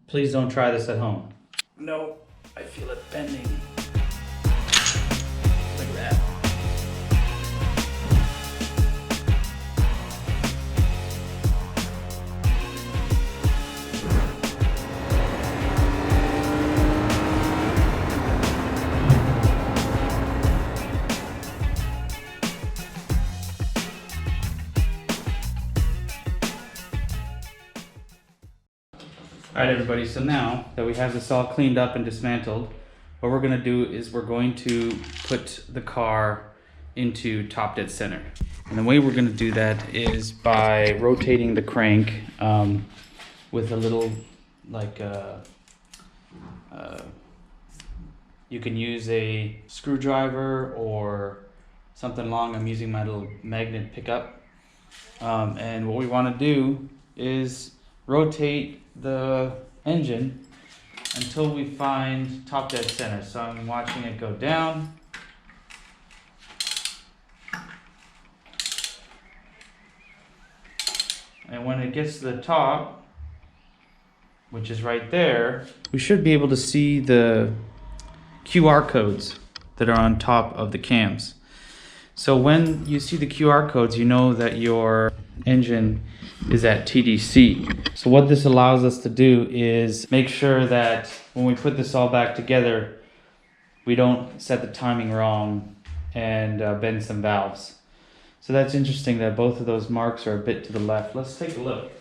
Please don't try this at home. No, I feel it bending. Look at that. Alright everybody, so now that we have this all cleaned up and dismantled, what we're going to do is we're going to put the car into top dead center. And the way we're going to do that is by rotating the crank with a little, like, you can use a screwdriver or something long. I'm using my little magnet pickup. And what we want to do is rotate the engine until we find top dead center. So I'm watching it go down. And when it gets to the top, which is right there, we should be able to see the QR codes that are on top of the cams. So when you see the QR codes, you know that your engine is at TDC. So what this allows us to do is make sure that when we put this all back together, we don't set the timing wrong and bend some valves. So that's interesting that both of those marks are a bit to the left. Let's take a look.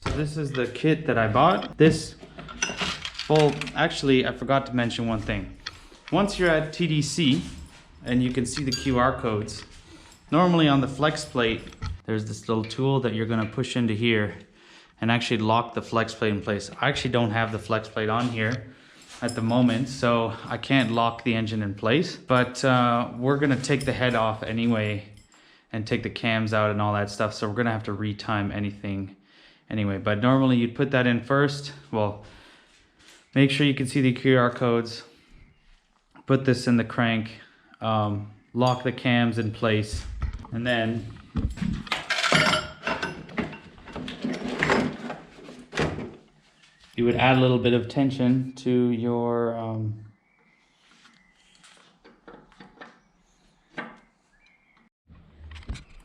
So this is the kit that I bought. Well, actually, I forgot to mention one thing. Once you're at TDC and you can see the QR codes, normally on the flex plate, there's this little tool that you're gonna push into here and actually lock the flex plate in place. I actually don't have the flex plate on here at the moment, so I can't lock the engine in place, but we're gonna take the head off anyway and take the cams out and all that stuff, so we're gonna have to retime anything anyway. But normally you'd put that in first. Well, make sure you can see the QR codes, put this in the crank, lock the cams in place, and then you would add a little bit of tension to your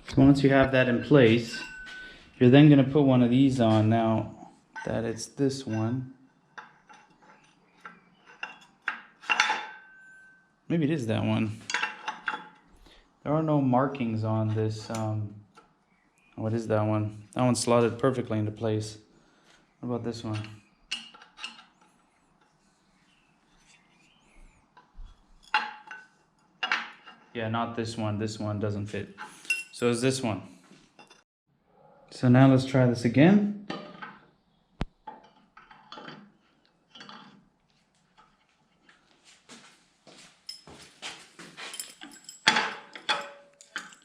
so once you have that in place, you're then going to put one of these on. Now that it's this one, maybe it is that one. There are no markings on this. What is that one? That one's slotted perfectly into place. What about this one? Yeah, not this one. This one doesn't fit. So is this one. So now let's try this again.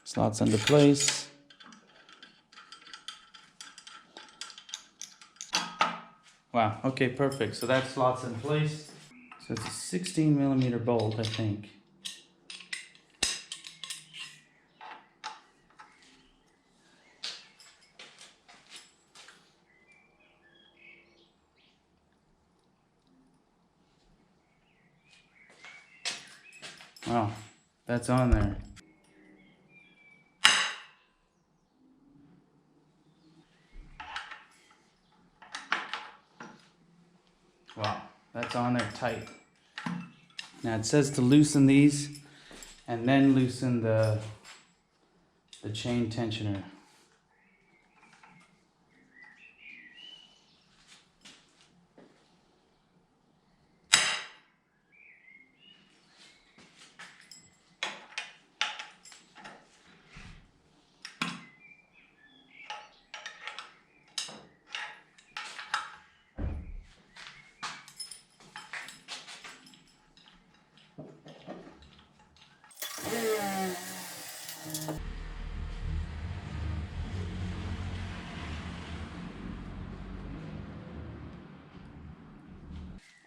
Slots into place. Wow, okay, perfect. So that slots in place. So it's a 16mm bolt, I think. Wow, that's on there. Wow, that's on there tight. Now it says to loosen these and then loosen the chain tensioner.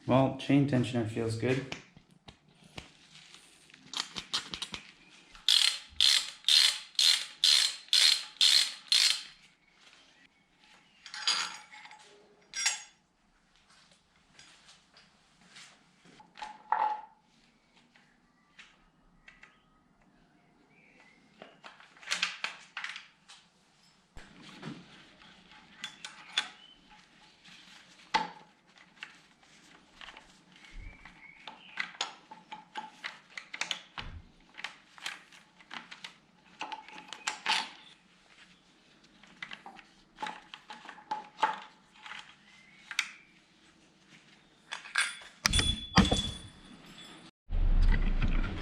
Well, chain tensioner feels good.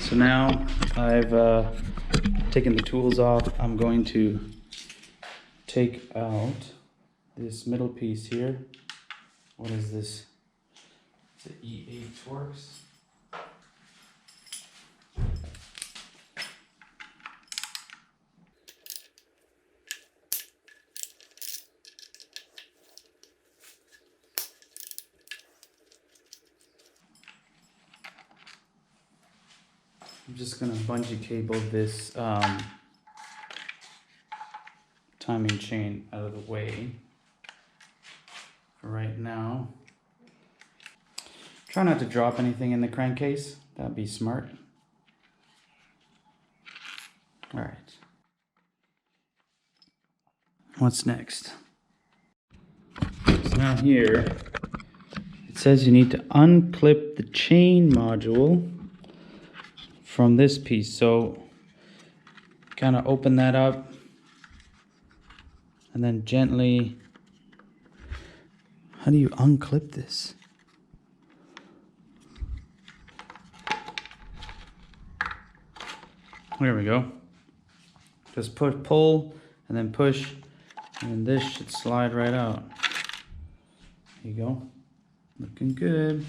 So now I've taken the tools off. I'm going to take out this middle piece here. What is this? It's an E8 Torx. I'm just gonna bungee cable this timing chain out of the way for right now. Try not to drop anything in the crankcase. That'd be smart. All right. What's next? So now here, it says you need to unclip the chain module from this piece. So kind of open that up and then gently, how do you unclip this? There we go. Just pull, and then push, and this should slide right out. There you go. Looking good.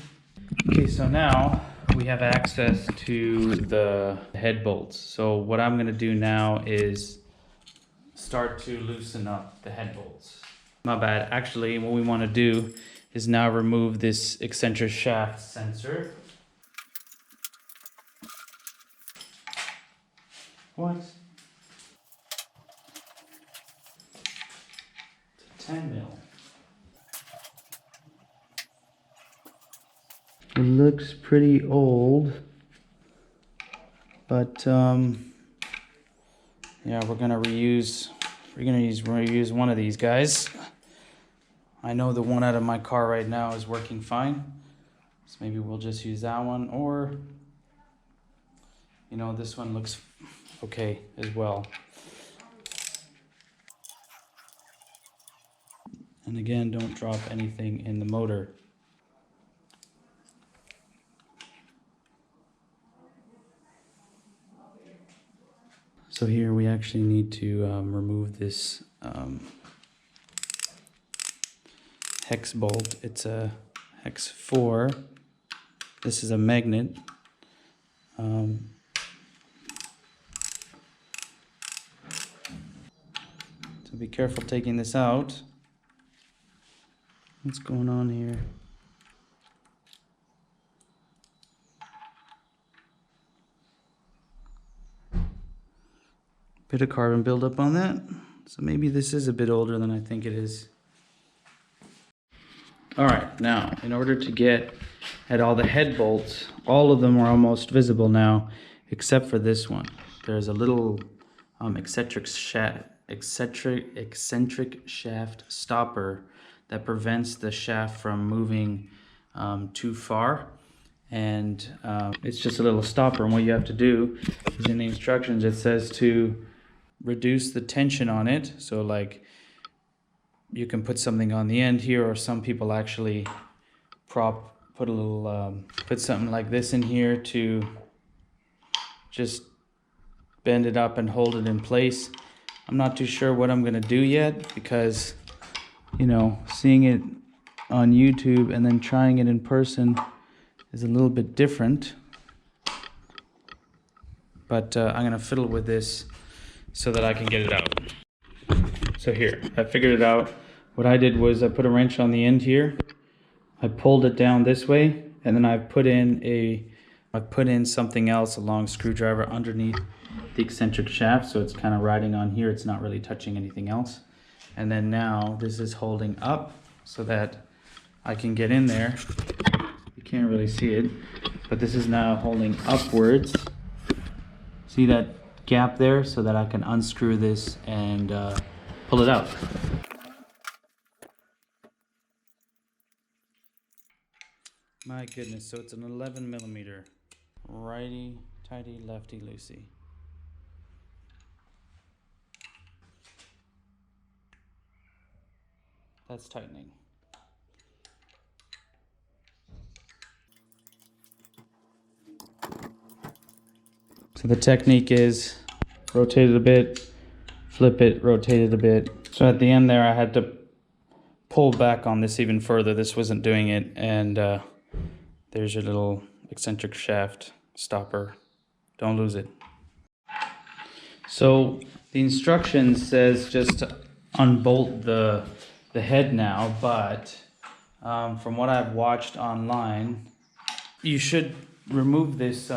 Okay, so now we have access to the head bolts. So what I'm gonna do now is start to loosen up the head bolts. My bad. Actually, what we want to do is now remove this eccentric shaft sensor. What? It's a 10 mil. It looks pretty old, but yeah, we're gonna reuse one of these guys. I know the one out of my car right now is working fine, so maybe we'll just use that one, or you know, this one looks okay as well. And again, don't drop anything in the motor. So here we actually need to remove this hex bolt. It's a hex 4. This is a magnet. So be careful taking this out. What's going on here? Bit of carbon buildup on that. So maybe this is a bit older than I think it is. All right, now in order to get at all the head bolts, all of them are almost visible now, except for this one. There's a little eccentric shaft stopper that prevents the shaft from moving too far. And it's just a little stopper, and what you have to do is in the instructions it says to reduce the tension on it. So like you can put something on the end here, or some people actually put something like this in here to just bend it up and hold it in place. I'm not too sure what I'm gonna do yet, because you know, seeing it on YouTube and then trying it in person is a little bit different. But I'm gonna fiddle with this so that I can get it out. So here, I figured it out. What I did was I put a wrench on the end here. I pulled it down this way, and then I put in something else, a long screwdriver underneath the eccentric shaft, so it's kind of riding on here. It's not really touching anything else. And then now this is holding up so that I can get in there. You can't really see it, but this is now holding upwards. See that gap there, so that I can unscrew this and pull it out. My goodness, so it's an 11 millimeter. Righty tighty, lefty loosey. That's tightening. the technique is rotate it a bit, flip it, rotate it a bit. So at the end there, I had to pull back on this even further. This wasn't doing it, and there's your little eccentric shaft stopper. Don't lose it. So the instructions says just to unbolt the head now, but from what I've watched online, you should remove this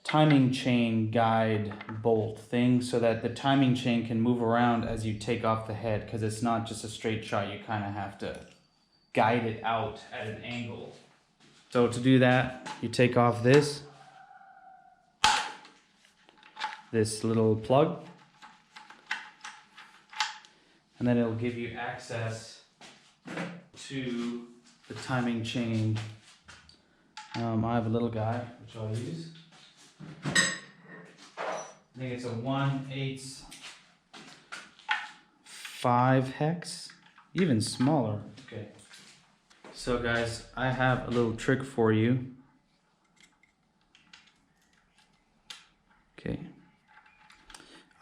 timing chain guide bolt thing so that the timing chain can move around as you take off the head, because it's not just a straight shot. You kind of have to guide it out at an angle. So to do that, you take off this little plug, and then it'll give you access to the timing chain. I have a little guy which I'll use. I think it's a 1/8 hex, even smaller. Okay. So guys, I have a little trick for you. Okay.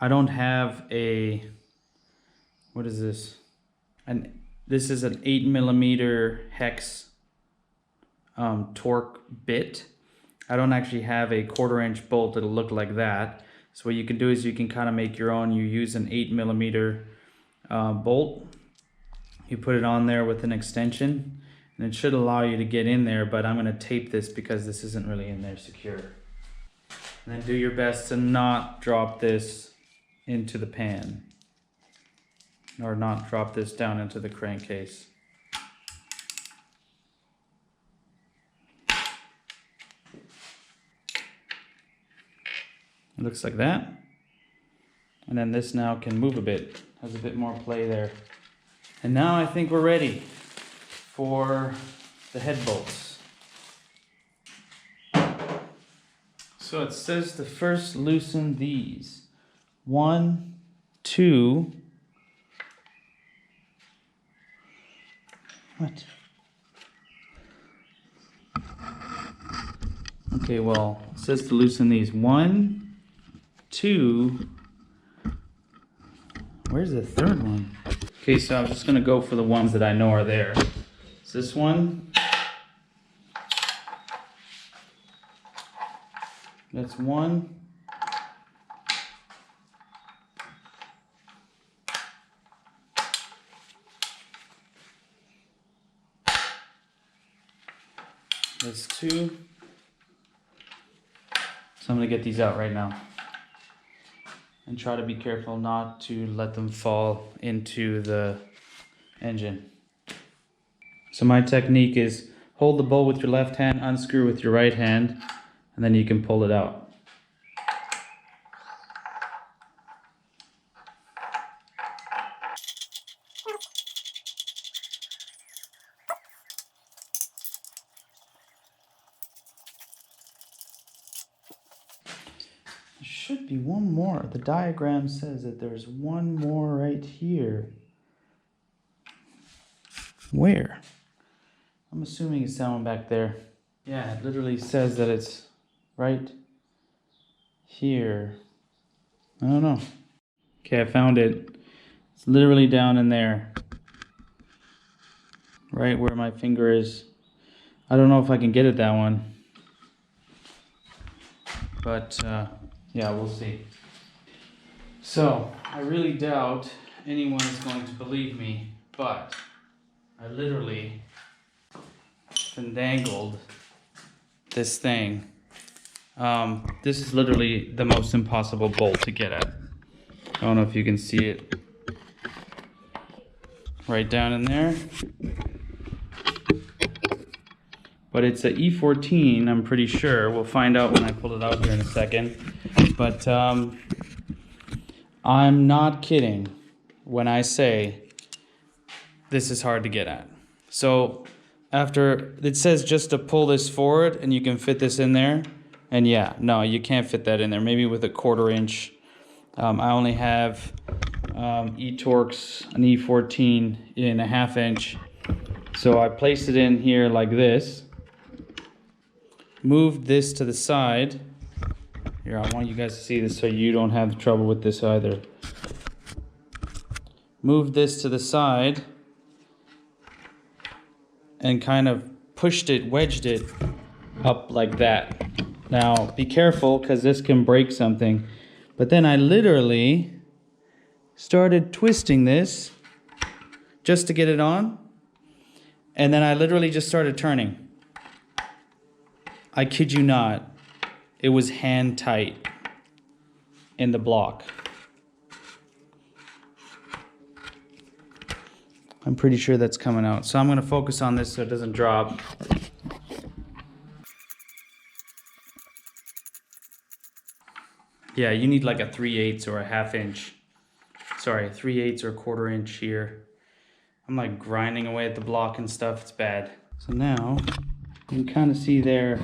I don't have a, what is this? This is an 8mm hex torque bit. I don't actually have a 1/4" bolt that'll look like that. So what you can do is you can kind of make your own. You use an 8mm bolt. You put it on there with an extension, and it should allow you to get in there, but I'm going to tape this because this isn't really in there secure. And then do your best to not drop this into the pan, or not drop this down into the crankcase. It looks like that. And then this now can move a bit, has a bit more play there. And now I think we're ready for the head bolts. So it says to first loosen these. 1, 2. What? Okay, well, it says to loosen these. 1, 2. Where's the third one? Okay, so I'm just gonna go for the ones that I know are there. It's this one. That's one. That's 2. So I'm gonna get these out right now and try to be careful not to let them fall into the engine. So my technique is hold the bolt with your left hand, unscrew with your right hand, and then you can pull it out. There should be one more. The diagram says that there's one more right here. Where? I'm assuming it's that one back there. Yeah, it literally says that it's right here. I don't know. Okay, I found it. It's literally down in there. Right where my finger is. I don't know if I can get it that one. But yeah, we'll see. So, I really doubt anyone is going to believe me, but I literally finagled this thing. This is literally the most impossible bolt to get at. I don't know if you can see it. Right down in there. But it's a E14, I'm pretty sure. We'll find out when I pull it out here in a second. But I'm not kidding when I say this is hard to get at. So after, it says just to pull this forward and you can fit this in there. And yeah, no, you can't fit that in there. Maybe with a 1/4". I only have E-Torx, an E14 in a 1/2 inch. So I placed it in here like this. Moved this to the side. Here, I want you guys to see this so you don't have trouble with this either. Moved this to the side and kind of wedged it up like that. Now, be careful because this can break something. But then I literally started twisting this just to get it on. And then I literally just started turning. I kid you not. It was hand tight in the block. I'm pretty sure that's coming out. So I'm going to focus on this so it doesn't drop. Yeah, you need like a 3/8 or a 1/2 inch. Sorry, 3/8 or 1/4 inch here. I'm like grinding away at the block and stuff. It's bad. So now you can kind of see there.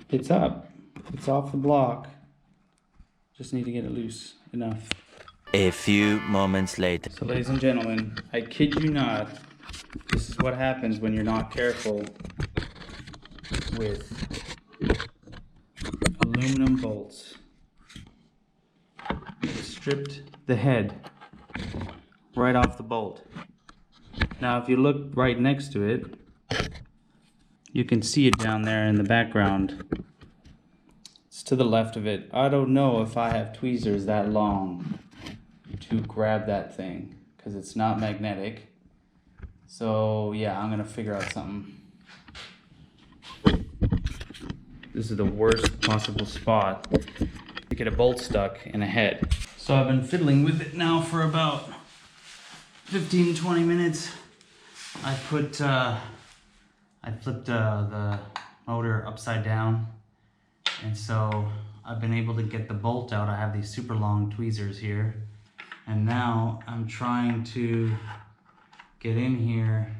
It's up. It's off the block. Just need to get it loose enough. A few moments later. So ladies and gentlemen, I kid you not, this is what happens when you're not careful with aluminum bolts. Stripped the head right off the bolt. Now if you look right next to it, you can see it down there in the background. It's to the left of it. I don't know if I have tweezers that long to grab that thing because it's not magnetic. So yeah, I'm gonna figure out something. This is the worst possible spot to get a bolt stuck in a head. So I've been fiddling with it now for about 15-20 minutes. I flipped the motor upside down, and so I've been able to get the bolt out. I have these super long tweezers here, and now I'm trying to get in here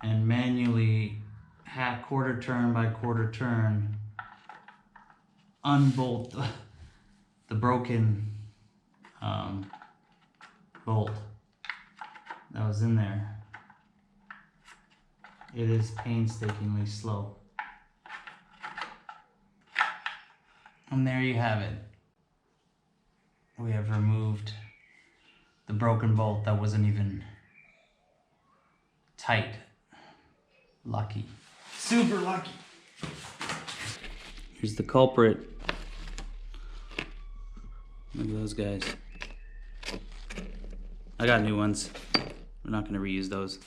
and manually, quarter turn by quarter turn, unbolt the broken bolt that was in there. It is painstakingly slow. And there you have it. We have removed the broken bolt that wasn't even tight. Lucky. Super lucky. Here's the culprit. Look at those guys. I got new ones. We're not going to reuse those.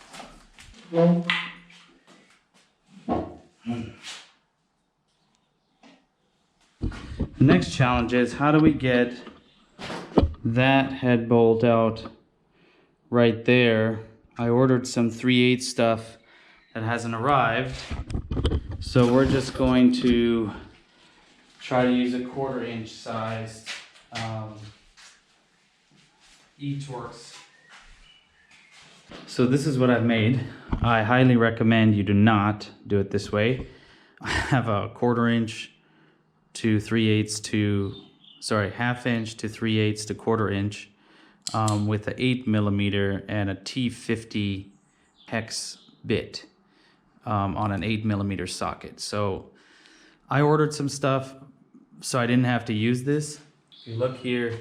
The next challenge is, how do we get that head bolt out right there? I ordered some 3/8 stuff that hasn't arrived, so we're just going to try to use a 1/4 inch sized E-Torx. So this is what I've made. I highly recommend you do not do it this way. I have a 1/4 inch to 3/8 to, sorry, 1/2 inch to 3/8 to 1/4 inch with an 8mm and a T50 hex bit on an 8mm socket. So I ordered some stuff so I didn't have to use this. If you look here,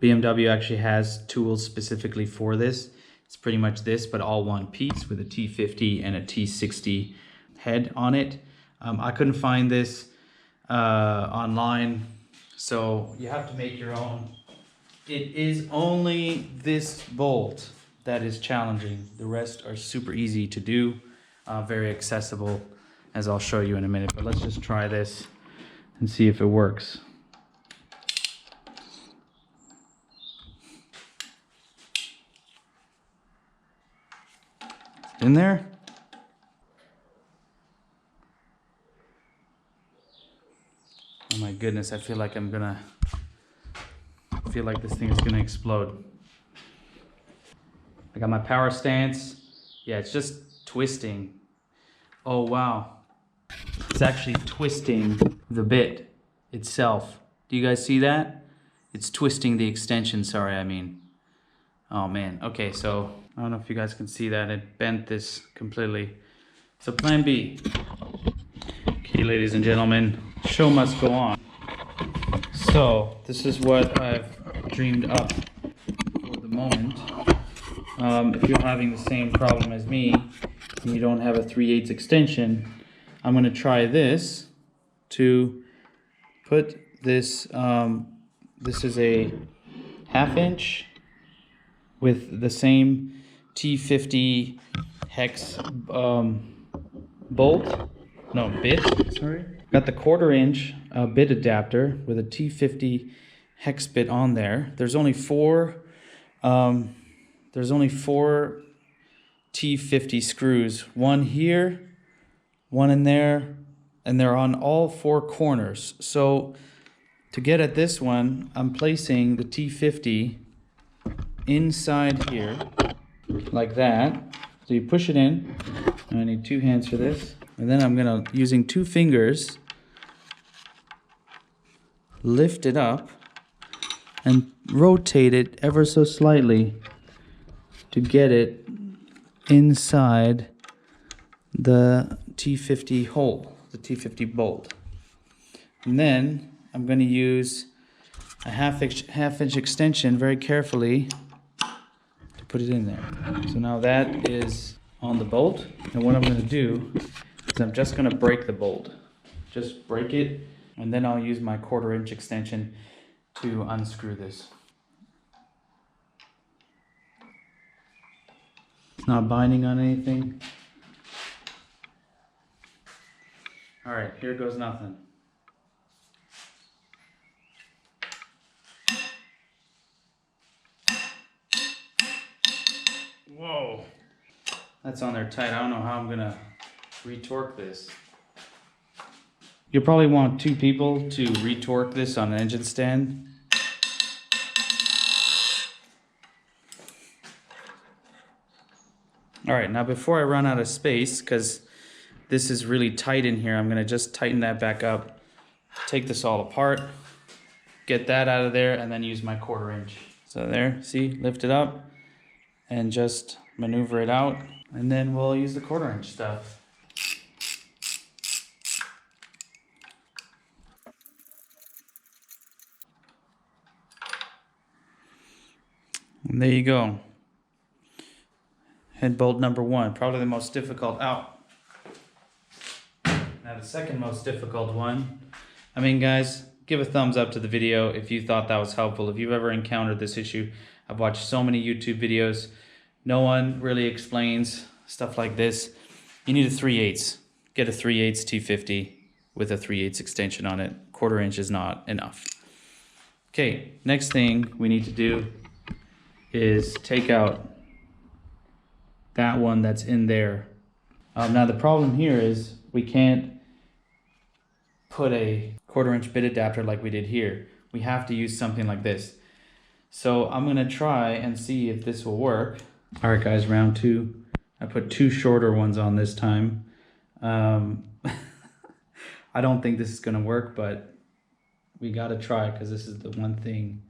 BMW actually has tools specifically for this. It's pretty much this, but all one piece with a T50 and a T60 head on it. I couldn't find this online, so you have to make your own. It is only this bolt that is challenging. The rest are super easy to do, very accessible, as I'll show you in a minute. But let's just try this and see if it works. In there? Oh my goodness, I feel like this thing is gonna explode. I got my power stance. Yeah, it's just twisting. Oh wow. It's actually twisting the bit itself. Do you guys see that? It's twisting the extension, sorry, I mean. Oh man, okay, so I don't know if you guys can see that. It bent this completely. So plan B. Okay, ladies and gentlemen, show must go on. So this is what I've dreamed up for the moment. If you're having the same problem as me and you don't have a 3/8 extension, I'm going to try this to put this. This is a 1/2 inch with the same T50 hex bit. Sorry. Got the 1/4 inch bit adapter with a T50 hex bit on there. There's only four T50 screws. One here, one in there, and they're on all 4 corners. So to get at this one, I'm placing the T50 inside here, like that. So you push it in, and I need 2 hands for this. And then I'm gonna, using 2 fingers, lift it up and rotate it ever so slightly to get it inside the T50 hole, the T50 bolt. And then I'm going to use a half inch extension very carefully to put it in there. So now that is on the bolt, and what I'm going to do is I'm just going to break the bolt. Just break it, and then I'll use my 1/4 inch extension to unscrew this. It's not binding on anything. All right, here goes nothing. Whoa, that's on there tight. I don't know how I'm gonna retorque this. You'll probably want 2 people to retorque this on an engine stand. All right, now before I run out of space, because this is really tight in here, I'm gonna just tighten that back up, take this all apart, get that out of there, and then use my 1/4 inch. So there, see, lift it up and just maneuver it out, and then we'll use the 1/4 inch stuff. And there you go. Head bolt number 1, probably the most difficult out. Now the second most difficult one. I mean, guys, give a thumbs up to the video if you thought that was helpful. If you've ever encountered this issue, I've watched so many YouTube videos. No one really explains stuff like this. You need a 3/8. Get a 3/8 T50 with a 3/8 extension on it. 1/4 inch is not enough. Okay, next thing we need to do is take out that one that's in there. Now the problem here is we can't put a 1/4 inch bit adapter like we did here. We have to use something like this. So I'm gonna try and see if this will work. All right guys, round 2. I put 2 shorter ones on this time. I don't think this is gonna work, but we gotta try because this is the one thing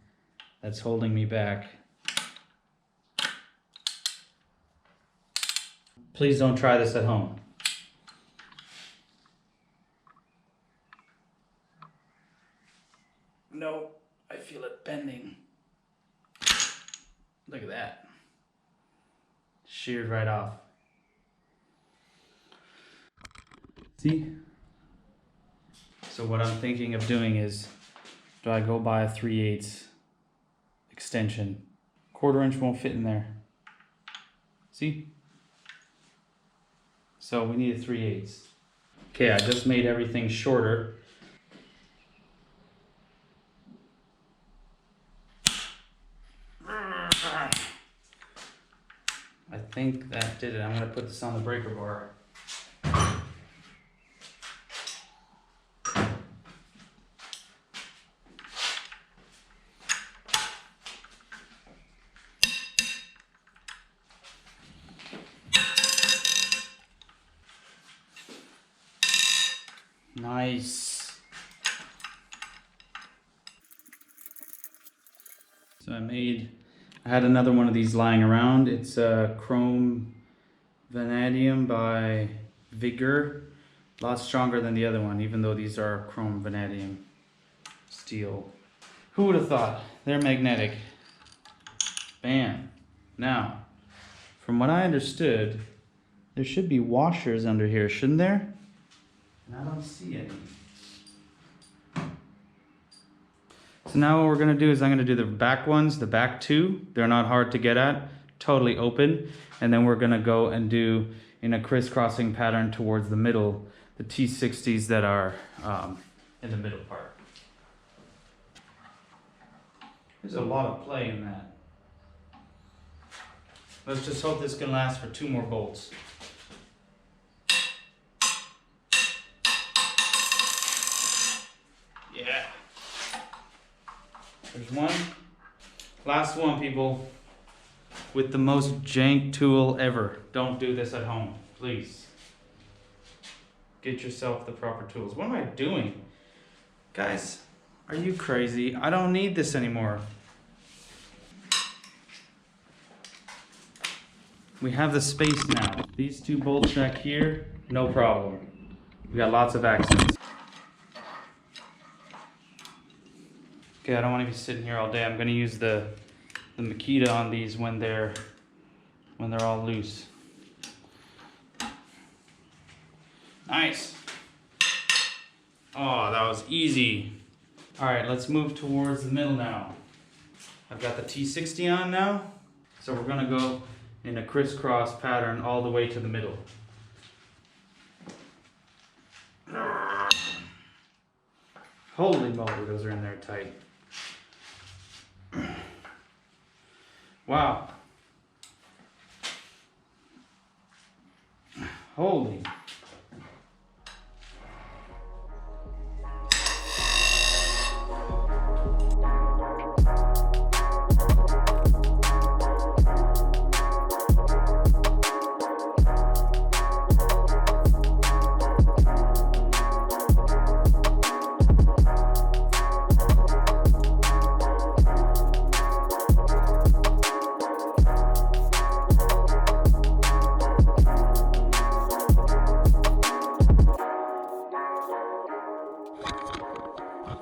that's holding me back. Please don't try this at home. No, I feel it bending. Look at that. Sheared right off. See? So what I'm thinking of doing is, do I go buy a 3/8 extension? 1/4 inch won't fit in there. See? So we need a 3/8. Okay, I just made everything shorter. I think that did it. I'm gonna put this on the breaker bar. Nice. So I had another one of these lying around. It's a chrome vanadium by Vigor. A lot stronger than the other one, even though these are chrome vanadium steel. Who would have thought? They're magnetic. Bam. Now, from what I understood, there should be washers under here, shouldn't there? And I don't see any. So now what we're gonna do is I'm gonna do the back ones, the back two. They're not hard to get at, totally open. And then we're gonna go and do in a crisscrossing pattern towards the middle, the T60s that are in the middle part. There's a lot of play in that. Let's just hope this can last for 2 more bolts. Yeah. There's one. Last one, people. With the most jank tool ever. Don't do this at home, please. Get yourself the proper tools. What am I doing? Guys, are you crazy? I don't need this anymore. We have the space now. These 2 bolts back here, no problem. We got lots of access. Okay, I don't want to be sitting here all day. I'm gonna use the Makita on these when they're all loose. Nice. Oh, that was easy. All right, let's move towards the middle now. I've got the T60 on now, so we're gonna go in a crisscross pattern all the way to the middle. Holy moly, those are in there tight. Wow. Holy.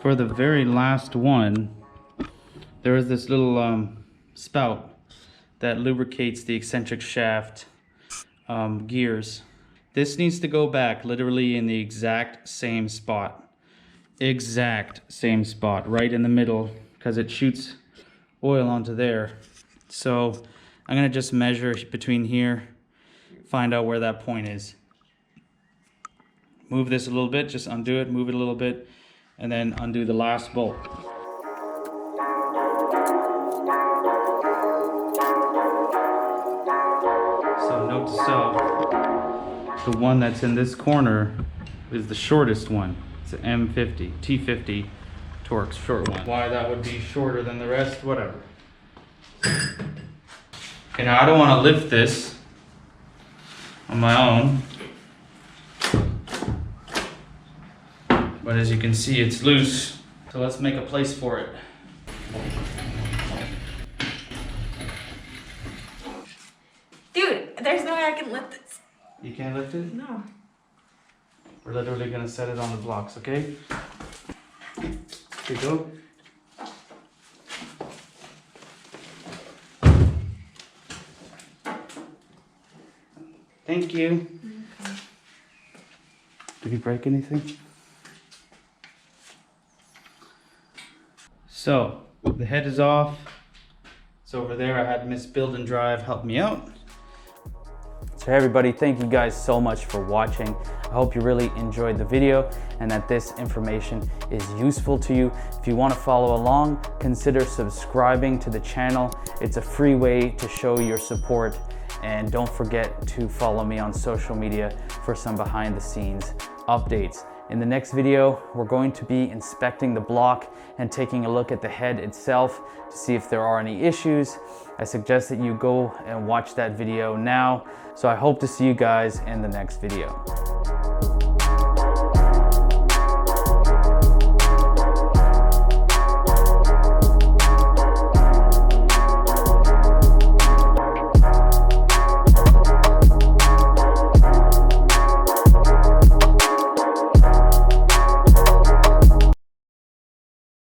For the very last one, there is this little spout that lubricates the eccentric shaft gears. This needs to go back literally in the exact same spot. Exact same spot, right in the middle, because it shoots oil onto there. So I'm gonna just measure between here, find out where that point is. Move this a little bit, just undo it, move it a little bit, and then undo the last bolt. So note to self, the one that's in this corner is the shortest one. It's an M50, T50 Torx, short one. Why that would be shorter than the rest, whatever. Okay, now I don't want to lift this on my own. But as you can see, it's loose. So let's make a place for it. Dude, there's no way I can lift this. You can't lift it? No. We're literally gonna set it on the blocks, okay? Here you go. Thank you. Okay. Did you break anything? So, the head is off. It's over there. I had Miss Build and Drive help me out. So hey everybody, thank you guys so much for watching. I hope you really enjoyed the video and that this information is useful to you. If you want to follow along, consider subscribing to the channel. It's a free way to show your support. And don't forget to follow me on social media for some behind the scenes updates. In the next video, we're going to be inspecting the block and taking a look at the head itself to see if there are any issues. I suggest that you go and watch that video now. So I hope to see you guys in the next video.